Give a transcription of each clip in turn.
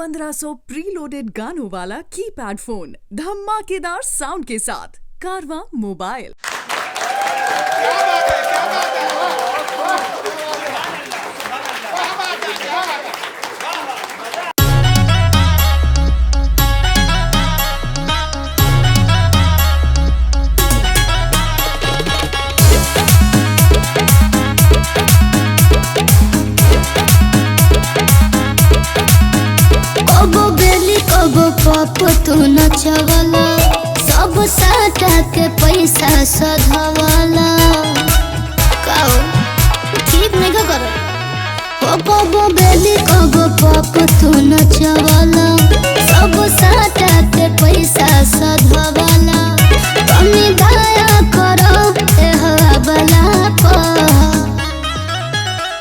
1500 preloaded गानों वाला keypad phone धमाकेदार साउंड के साथ कारवा मोबाइल। पप तू नचवाला सब साटा के पैसा सधवाला काओ ठीक नहीं करो कबो बेली कबो पप तू नचवाला सब साटा के पैसा सधवाला कमी दया करो ए हवाला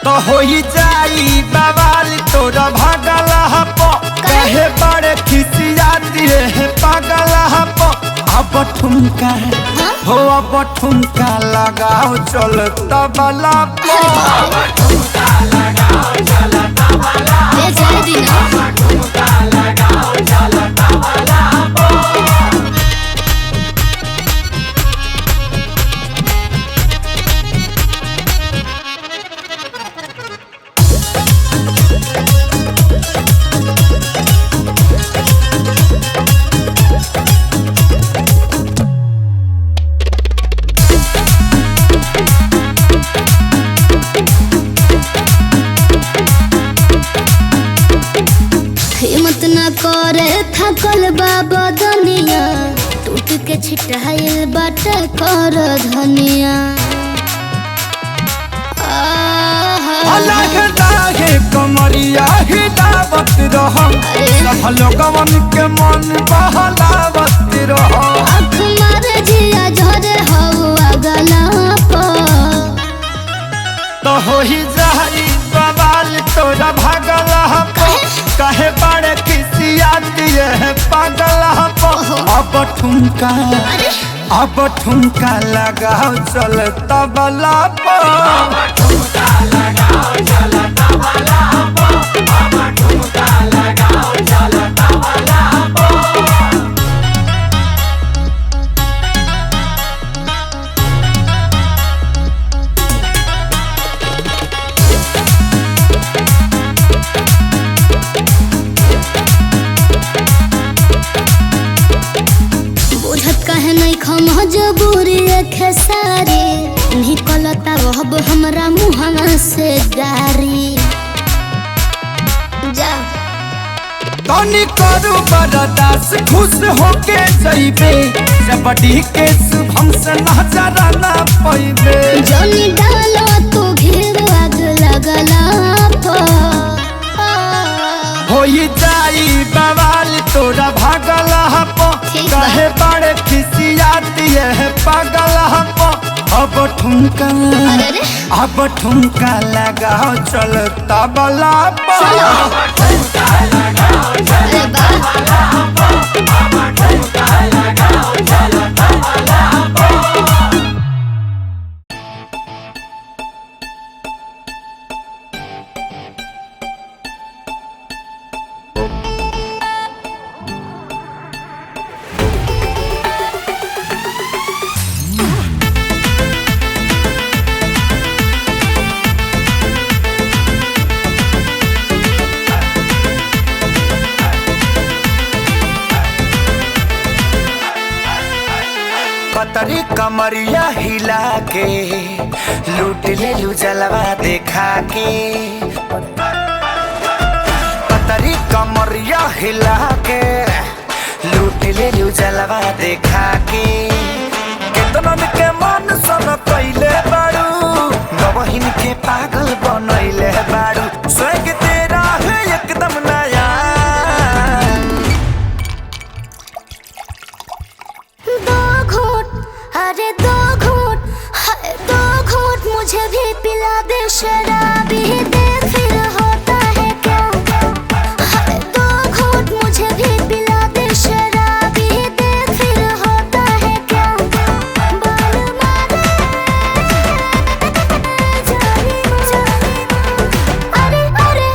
तो होई जाई बवाल तोरा भागला हपो कहे बड़े खिसियाती है पागला हपो अब ठुमका हो अब ठुमका लगाओ चल तबला पो अब ठुमका लगाओ चल तबला ले जाए दीना अब ठुमका लगाओ चल तबला पो। हिम्मत न करे थकल बाबा दुनिया टूट के छिटाइल बाटे कर धनिया अलग लागे कमरिया हिलावत रहो सब लोगवन के मन बहलावत रहो आँख मारे जिया झरे हवा गला तो हो ही जाई बवाल तोरा भागला हपो कहे बड़े खिसियाती है पागला हपो अब ठुमका लगाओ चल तबला पो अब ठुमका लगाओ चल तबला पो अब ठुमका लगाओ चल तबला पो। मजबूरी खेसारी निकलता रहब हमरा मुहवा से गारी जा तनी करू बरदास खुश होके जइबे जबड़ी के शुभम से नजर ना पइबे जनी डालो तू घेर आग लगला होई जाई बवाल तोरा भागला हपो कहे बड़े खिसियाती है पागल हपो अब ठुमका लगाओ चल तबला पो अब ठुमका लगाओ चल तबला पो अब ठुमका लगाओ चल तबला पो। कतरी कमरिया हिला के लूट ले लू जलवा देखा के कतरी कमरिया हिला के लूट ले लू जलवा देखा के केतनन के मन सन कइले बाड़ू गवहिन के पागल बनइले बाड़ू स्वर्ग तेरा है एकदम नया अरे दो घूंट मुझे भी पिला दे शराबी दे फिर होता है क्या अरे दो घूंट मुझे भी पिला दे शराबी दे फिर होता है क्या बाल मारे जानी अरे अरे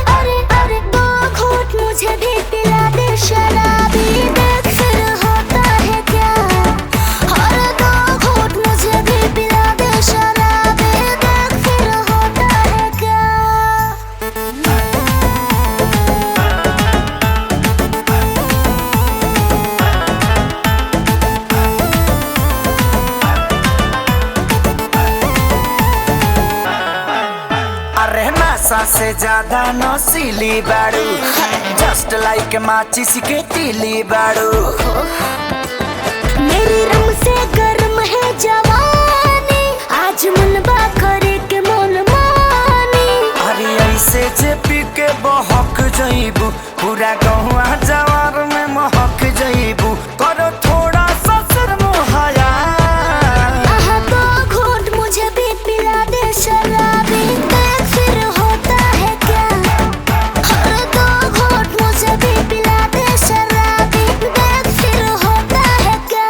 नशा से ज्यादा नशीली बाड़ू, जस्ट लाइक माचिस के तीली बाड़ू। मेरी रम से गर्म है जवानी, आज मनबा करे के मोल मानी। अरे ऐसे जे पी के बहक जइबू, पूरा गहुआ जवार में महक जइबू। करो थोड़ा सा शर्म हया। आहा दो घूंट मुझे भी पिला दे शराबी, देख फिर होता है क्या। हर दो घूंट मुझे भी पिला दे शराबी, देख फिर होता है क्या।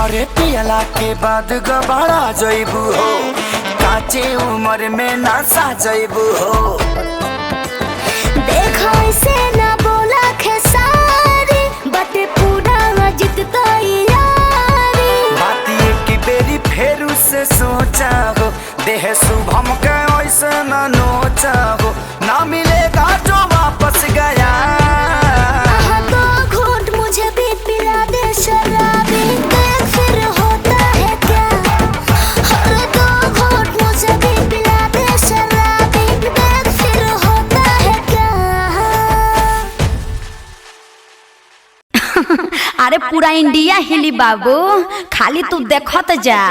अरे पियला के बाद गबाड़ा जइबू हो, काचे उम्र में नशा जइबू हो। देखो इसे ना बोला खेसारी, बटे पूरा जितता यारी। बात ये की बेरी फेरू से सोचा हो, देह शुभम के ऐसे न नोचा हो। ना मिलेगा जो वापस गया। आहा दो घूंट मुझे भी पिला दे शराबी, देख फिर होता है क्या। हर दो घूंट मुझे भी पिला दे शराबी, देख फिर होता है क्या। अरे पूरा इंडिया हिली बाबू, खाली तू देखत जा।